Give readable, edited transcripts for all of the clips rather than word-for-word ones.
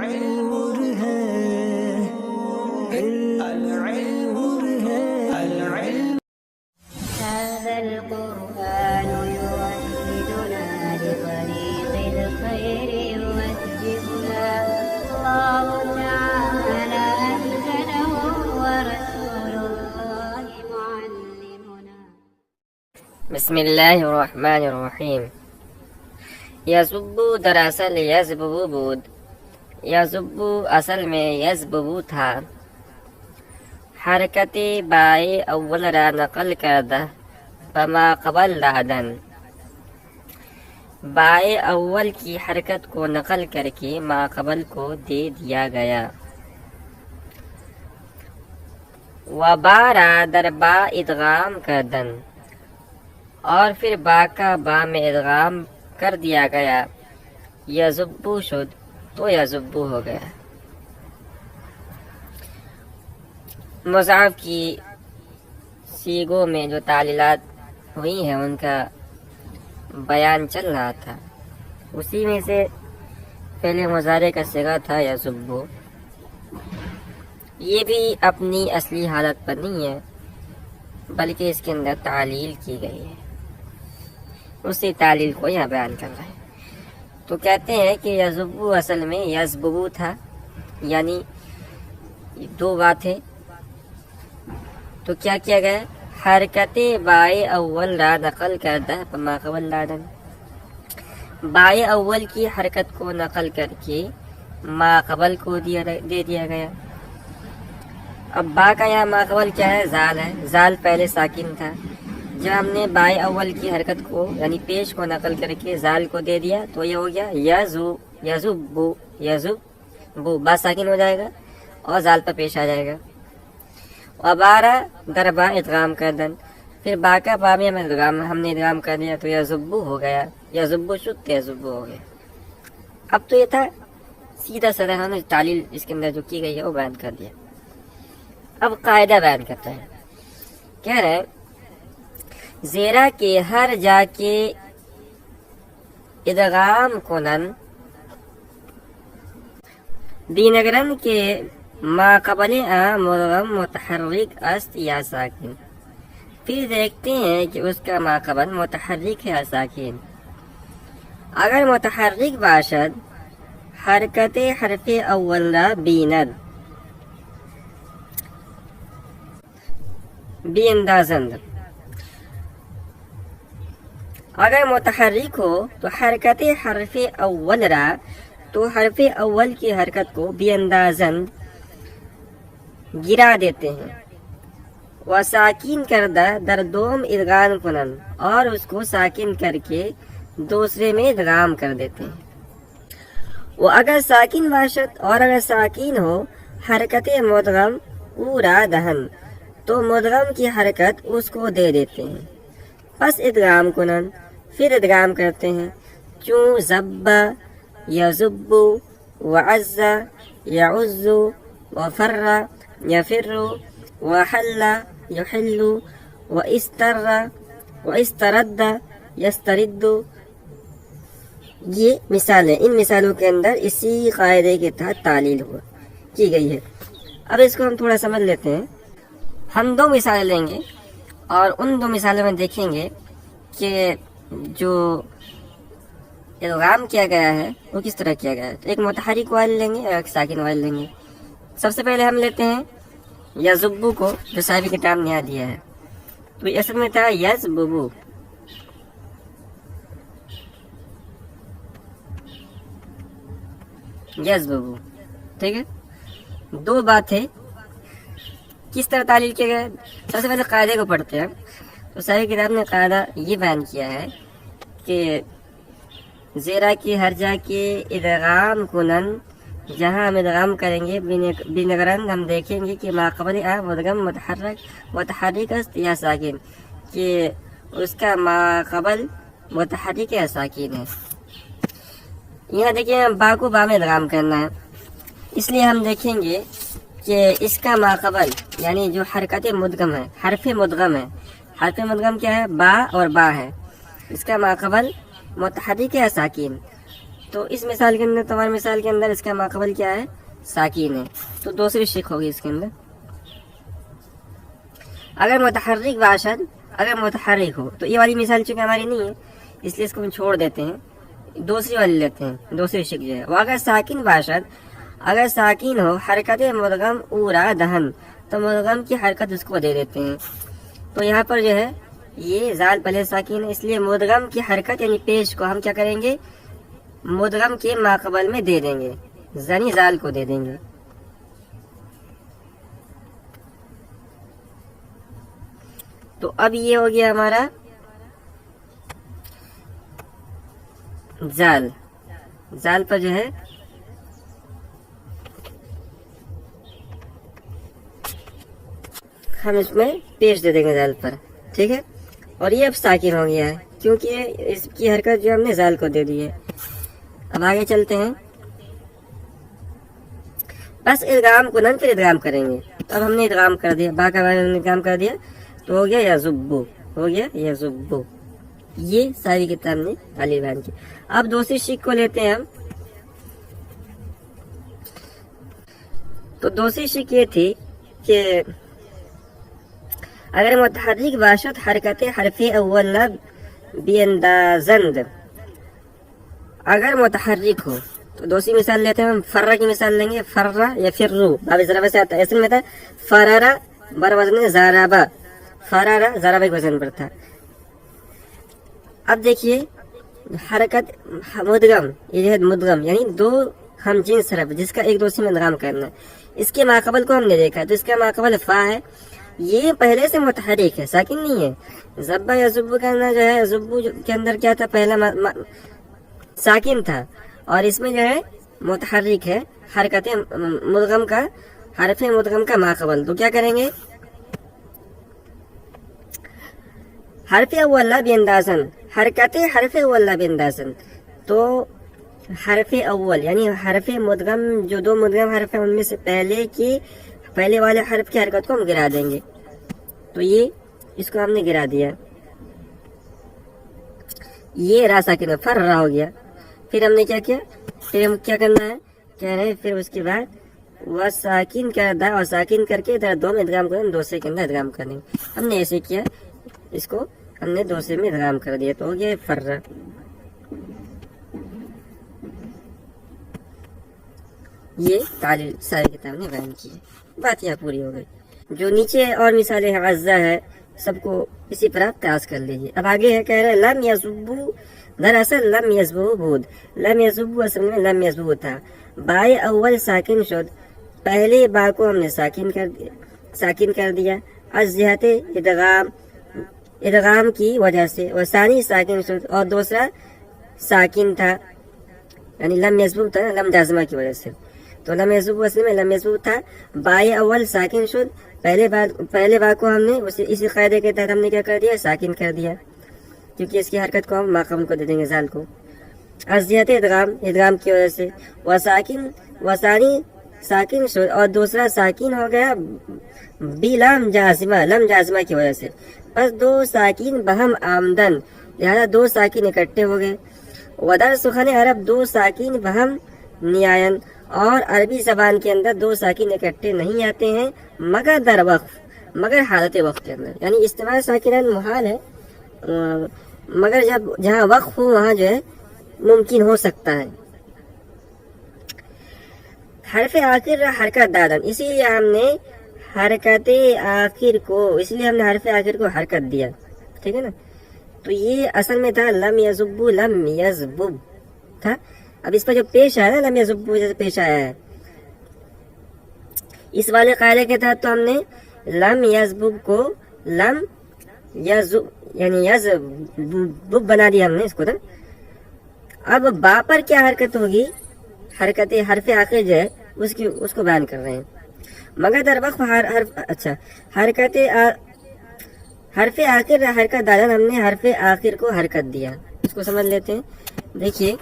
نور ہے العلم نور ہے العلم هذا القرآن يوحدنا لطريق الخير يوجهنا الله تعالى أنزله ورسول الله معلمنا. بسم الله الرحمن الرحیم. یزبو دراصل یزبو بود. یزبو اصل میں یزبو تھا. حرکت بائے اول را نقل کردہ بما قبل لادن. بائے اول کی حرکت کو نقل کر کے ما قبل کو دے دیا گیا. وبارا در با ادغام کردن، اور پھر با کا با میں ادغام کر دیا گیا. یزبو شد تو یزبو ہو گیا. مضاعف کی سیغوں میں جو تعلیلات ہوئی ہیں ان کا بیان چل رہا تھا. اسی میں سے پہلے مضارع کا صیغہ تھا یزبو. یہ بھی اپنی اصلی حالت پر نہیں ہے بلکہ اس کے اندر تعلیل کی گئی ہے. اسی تعلیل کو یہاں بیان کر رہا ہے. تو کہتے ہیں کہ یزبو اصل میں یزبو تھا، یعنی دو باتیں. تو کیا کیا گیا؟ حرکت بائے اول را نقل کردہ بما قبل لادن. بائے اول کی حرکت کو نقل کر کے ما قبل کو دے دیا گیا. اب با کا یہاں ما قبل کیا ہے؟ زال ہے. زال پہلے ساکن تھا. جب ہم نے بائے اول کی حرکت کو یعنی پیش کو نقل کر کے زال کو دے دیا تو یہ ہو گیا یزبو. یزبو با ساکن ہو جائے گا اور زال پر پیش آ جائے گا. وبارہ در با ادغام کردن، پھر با کا با میں ہم نے ادغام کر دیا تو یزبو ہو گیا. یزبو شد تو یزبو ہو گیا. اب تو یہ تھا سیدھا سادہ ہم نے تعلیل اس کے اندر جو کی گئی ہے وہ بیان کر دیا. اب قاعدہ بیان کرتا ہے. کہہ رہے ہیں زیرا کے ہر جا کے ادغام کنن دینگرن کے ما قبل مدغم متحرک است یا ساکن. پھر دیکھتے ہیں کہ اس کا ما قبل متحرک ہے یا ساکن. اگر متحرک باشد حرکت حرف اول را بیند بی اندازند. اگر متحرک ہو تو حرکت حرف اول را، تو حرف اول کی حرکت کو بی اندازن گرا دیتے ہیں. و ساکین کردہ در دوم ادغام کنن، اور اس کو ساکن کر کے دوسرے میں ادغام کر دیتے ہیں. وہ اگر ساکن باشد، اور اگر ساکین ہو حرکت مدغم پورا دہن، تو مدغم کی حرکت اس کو دے دیتے ہیں. پس ادغام کنن، پھر ادغام کرتے ہیں. چون زبا یزبو وعز یعز وفر یفر وحل یحل واستر واسترد یسترد. یہ مثالیں، ان مثالوں کے اندر اسی قاعدے کے تحت تعلیل کی گئی ہے. اب اس کو ہم تھوڑا سمجھ لیتے ہیں. ہم دو مثالیں لیں گے اور ان دو مثالوں میں دیکھیں گے کہ جو ادغام کیا گیا ہے وہ کس طرح کیا گیا ہے. تو ایک متحرک وائل لیں گے اور ایک ساکن وائل لیں گے. سب سے پہلے ہم لیتے ہیں یزبو کو، جو صاحب کتاب نے یہاں دیا ہے. تو اصل میں تھا یزبو. یزبو ٹھیک ہے. دو بات ہے کس طرح تعلیل کیا گیا. سب سے پہلے قاعدے کو پڑھتے ہیں. تو صاحب کتاب نے قاعدہ یہ بیان کیا ہے کہ زیرا کی ہر جا کے ادغام کنن، جہاں ہم ادغام کریں گے بنگرن، ہم دیکھیں گے کہ ما قبل مدغم متحرک است یا ساکن، کہ اس کا ما قبل متحرک یا ساکن ہے. یہاں دیکھیں با کو با میں ادغام کرنا ہے، اس لیے ہم دیکھیں گے کہ اس کا ما قبل یعنی جو حرکت مدغم ہے، حرف مدغم ہے. حرف مدغم کیا ہے؟ با اور با ہے. اس کا ما قبل متحرک ہے ساکن. تو اس مثال کے اندر تمہاری مثال کے اندر اس کا ماقبل کیا ہے؟ ساکین ہے، تو دوسری شق ہوگی اس کے اندر. اگر متحرک باشد، اگر متحرک ہو، تو یہ والی مثال چونکہ ہماری نہیں ہے اس لیے اس کو ہم چھوڑ دیتے ہیں، دوسری والی لیتے ہیں، دوسری شق جو ہے وہ اگر ساکن باشد، اگر ساکین ہو حرکت مدغم اورا دہن، تو مدغم کی حرکت اس کو دے دیتے ہیں. تو یہاں پر جو ہے یہ زال پہلے ساکین ہے، اس لیے مدغم کی حرکت یعنی پیش کو ہم کیا کریں گے؟ مدغم کے ماقبل میں دے دیں گے، یعنی زال کو دے دیں گے. تو اب یہ ہو گیا ہمارا زال. زال پر جو ہے ہم اس میں پیش دے دیں گے زال پر، ٹھیک ہے. اور یہ اب ساکن ہو گیا ہے کیونکہ اس کی حرکت جو ہم نے زال کو دے دی ہے. اب آگے چلتے ہیں. بس ادغام کو نن پھر ادغام کریں گے. اب ہم نے ادغام کر دیا، با کا نے ادغام کر دیا تو ہو گیا یزبو، ہو گیا یزبو. یہ ساری کتاب نے تعلیل بیان کی. اب دوسری شق کو لیتے ہیں ہم. تو دوسری شق یہ تھی کہ اگر متحرک باشد حرکت حرف اول لب بیندازند، اگر متحرک ہو تو دوسری مثال لیتے ہیں ہم. فرہ کی مثال لیں گے، فرہ یا فرو باب ضربہ سے آتا ہے، اصل میں تھا فرارا بر وزن زارابا، فرارا زارابا کے وزن پر تھا. اب دیکھیے حرکت مدغم، یہ ہے مدغم یعنی دو ہم جنس حرف جس کا ایک دوسرے میں ادغام کرنا ہے. اس کے ماقبل کو ہم نے دیکھا تو اس کا ماقبل فا ہے، یہ پہلے سے متحرک ہے، ساکن نہیں ہے. زبا یا زبو کا اندر جو ہے، زبو کے اندر کیا تھا؟ پہلا ساکن تھا، اور اس میں جو ہے متحرک ہے، حرکت مدغم کا، حرف مدغم کا ماقبل. تو کیا کریں گے؟ حرف اول بیندازن، حرکت حرف اول بیندازن. تو حرف اول یعنی حرف مدغم، جو دو مدغم حرف ہیں ان میں سے پہلے والے حرف کی حرکت کو ہم گرا دیں گے. تو یہ اس کو ہم نے گرا دیا، یہ را ساکن فر را ہو گیا. پھر ہم نے کیا کیا؟ پھر ہم کیا کرنا ہے؟ کہہ رہے ہیں پھر اس کے بعد وہ ساکن کر دا اور ساکن کر کے ادھر دو میں ادغام کریں، دوسرے کے اندر ادغام کریں. ہم نے ایسے کیا، اس کو ہم نے دوسرے میں ادغام کر دیا تو ہو گیا فرہ. یہ تعلیل ساری کتاب نے بیان کی ہے. بات یہاں پوری ہو گئی. جو نیچے اور مثالیں عزا ہے سب کو اسی پر آپ قیاس کر لیجیے. اب آگے ہے، کہہ رہے لم یزبو، دراصل لم یزبو بود، لم یزبو اصل میں لم یزبو تھا. بائے اول ساکن شد، پہلے با کو ہم نے ساکن کر دیا. از جہت ادغام کی وجہ سے. وہ ثانی ساکن شد، اور دوسرا ساکن تھا یعنی لم یزبو تھا، لم جازمہ کی وجہ سے. تو لم یزبو اصل میں لم یزبو تھا. بائے اول ساکن شد، پہلے با کو ہم نے اسی قاعدے کے تحت ہم نے کیا کر دیا؟ ساکن کر دیا، کیونکہ اس کی حرکت کو ہم ماقبل کو دے دیں گے زال کو. از جہت ادغام کی وجہ سے. وہ ثانی ساکن شد، اور دوسرا ساکن ہو گیا بی لم جازمہ کی وجہ سے. بس دو ساکین بہم آمدن، لہذا دو ساکین اکٹھے ہو گئے. ودر سخن عرب دو ساکین بہم نیائن، اور عربی زبان کے اندر دو ساکین اکٹھے نہیں آتے ہیں مگر در وقف، مگر حالت وقف کے اندر. یعنی استعمال ساکنان محال ہے، مگر جہاں وقف ہو وہاں جو ہے ممکن ہو سکتا ہے. حرف آخر حرکت دادن، اسی لیے ہم نے حرکت آخر کو حرکت دیا، ٹھیک ہے نا. تو یہ اصل میں تھا لم یزبو لم یزبب تھا. اب اس پر جو پیش آیا نا، لم یزبو جیسے پیش آیا ہے، اس والے قاعدے کے تحت تو ہم نے لم یزبب کو لم یزب یعنی یزبب بنا دیا ہم نے اس کو نا. اب با پر کیا حرکت ہوگی؟ حرکت حرف آخر جو ہے اس کو بیان کر رہے ہیں. مگر در وقت حرکت حرف آخر حرکت دادن، ہم نے حرف آخر کو حرکت دیا. اس کو سمجھ لیتے ہیں. دیکھیے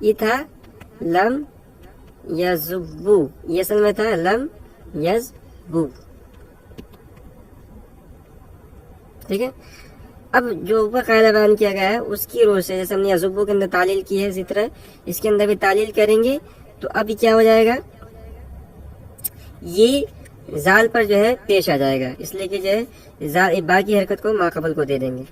یہ تھا لم یزبو، یہ اصل میں تھا لم یزبو، ٹھیک ہے. اب جو اوپر قاعدہ بیان کیا گیا ہے اس کی روح سے، جیسے ہم نے یزبو کے اندر تعلیل کی ہے، اسی طرح اس کے اندر بھی تعلیل کریں گے تو ابھی کیا ہو جائے گا، یہ زال پر جو ہے پیش آ جائے گا، اس لیے کہ جو ہے با کی حرکت کو ماقبل کو دے دیں گے.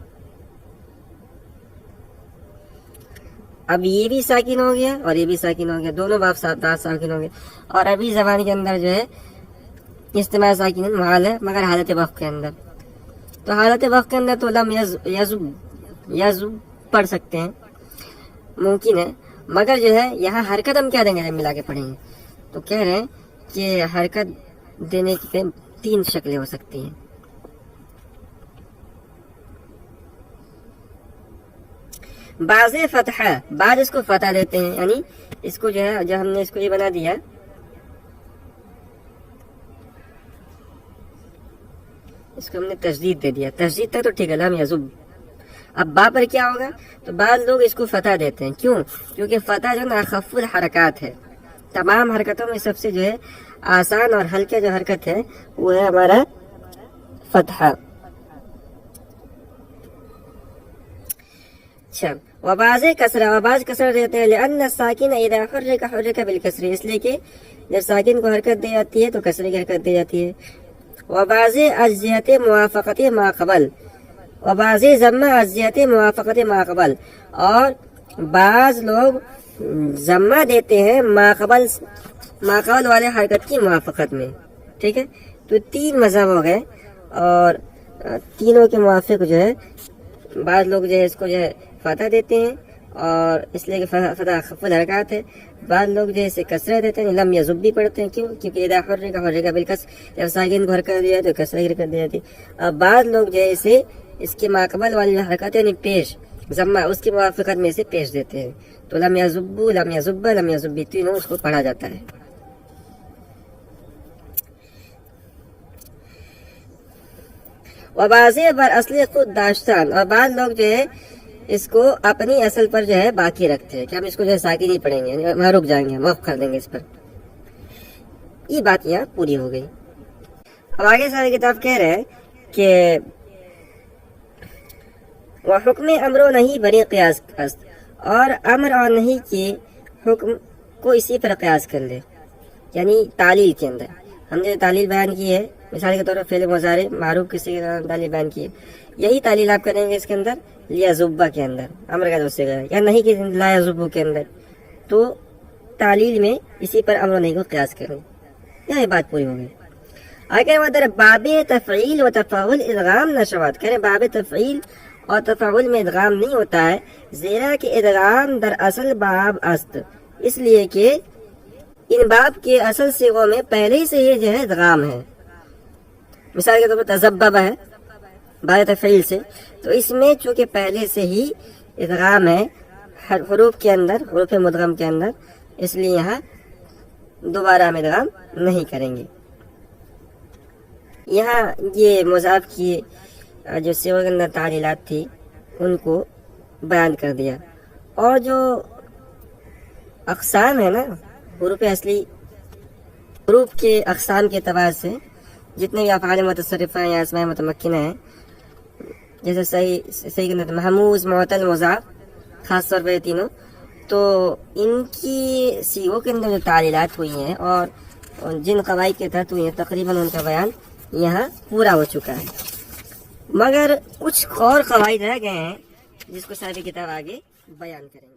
اب یہ بھی ساکن ہو گیا اور یہ بھی ساکن ہو گیا، دونوں باب ساکن ہو گئے. اور ابھی زبان کے اندر جو ہے اجتماع ساکن محال ہے مگر حالت وقف کے اندر. تو حالت وقف کے اندر تو لم یزب پڑھ سکتے ہیں، ممکن ہے، مگر جو ہے یہاں حرکت ہم کیا دیں گے جب ملا کے پڑھیں گے، تو کہہ رہے ہیں کہ حرکت دینے کی 3 شکلیں ہو سکتی ہیں. بعض فتحہ، بعض اس کو فتح دیتے ہیں، یعنی اس کو جو ہے جب ہم نے اس کو یہ بنا دیا، اس کو ہم نے تشدید دے دیا، تشدید تک تو ٹھیک ہے، لم یزب. اب با پر کیا ہوگا، تو بعض لوگ اس کو فتح دیتے ہیں. کیوں؟ کیونکہ فتح جو نا اخف الحرکات ہے، تمام حرکتوں میں سب سے جو ہے آسان اور ہلکا جو حرکت ہے وہ ہے ہمارا فتحہ. اچھا، وباز کسرہ، وباز کسرہ دیتے ہیں لأن الساکن اذا حرک حرک بالکسر، اس لیے کہ جب ساکن کو حرکت دی جاتی ہے تو کسرے کی حرکت دی جاتی ہے. وباز ازجہت موافقت ما قبل، وباز ضمہ ازجہت موافقت ما قبل، اور بعض لوگ ضمہ دیتے ہیں ما قبل والے حرکت کی موافقت میں. ٹھیک ہے، تو 3 مذہب ہو گئے اور تینوں کے موافق جو ہے بعض لوگ جو ہے اس کو جو ہے فتح دیتے ہیں اور اس لیے کہ فتح خف الحرکات ہے. بعض لوگ جو ہے اسے کسرہ دیتے ہیں، لم یزب بھی پڑھتے ہیں. کیوں؟ کیونکہ اذا حرک بالکسر، جب ساکن کو حرکت دی جائے تو کسرہ کی حرکت دی جاتی ہے. اور بعض لوگ جو ہے اسے اس کے ماقبل والی حرکت یعنی پیش ضمہ اس کی موافقت میں اسے پیش دیتے ہیں. تو لم یزب، لم یزب، لم یزب تینوں اس کو پڑھا جاتا ہے. وباز بر اصل خود داشتان، اور بعض لوگ جو ہے اس کو اپنی اصل پر جو ہے باقی رکھتے ہیں کہ ہم اس کو جو ہے ساکن نہیں پڑھیں گے، وہاں رک جائیں گے، وقف کر دیں گے اس پر. یہ بات یہاں پوری ہو گئی. اب آگے ساری کتاب کہہ رہے ہیں کہ وہ حکم امر نہیں بری قیاس است، اور امر اور نہیں کے حکم کو اسی پر قیاس کر لے. یعنی تعلیل کے اندر ہم نے تعلیل بیان کی ہے، مثال کے طور پر فعل مضارع معروف کسی کے تعلیل بیان کی ہے، یہی تعلیل آپ کریں گے اس کے اندر لیزبہ کے اندر، امر کا دوسرے کا، یا نہیں کہ لا یزبو کے اندر. تو تعلیل میں اسی پر امر نہیں کو قیاس کریں. یہ بات پوری ہو گئی. آگے ودر باب تفعیل و تفاعل ادغام نشوات، کہہ رہے باب تفعیل اور تفاعل میں ادغام نہیں ہوتا ہے، زیرا کہ ادغام در اصل باب است، اس لیے کہ ان باب کے اصل صیغوں میں پہلے ہی سے یہ جو ہے ادغام ہے. مثال کے طور پر تذبب ہے باب تفعیل سے، تو اس میں چونکہ پہلے سے ہی ادغام ہے حروف کے اندر، حروف مدغم کے اندر، اس لیے یہاں دوبارہ ہم ادغام نہیں کریں گے. یہاں یہ مضاف کی جو صیغوں کے اندر تعلیلات تھی ان کو بیان کر دیا. اور جو اقسام ہے نا حروف اصلی، حروف کے اقسام کے اعتبار سے جتنے بھی افعال متصرفہ یا اسماء متمکنہ ہیں، جیسے صحیح کے اندر محموز، معتل، مضاف، خاص طور پہ تینوں، تو ان کی صیغوں کے اندر جو تعلیلات ہوئی ہیں اور جن قواعد کے تحت ہوئی ہیں تقریباً ان کا بیان یہاں پورا ہو چکا ہے. مگر کچھ اور قواعد رہ گئے ہیں جس کو صاحب کتاب آگے بیان کریں گے.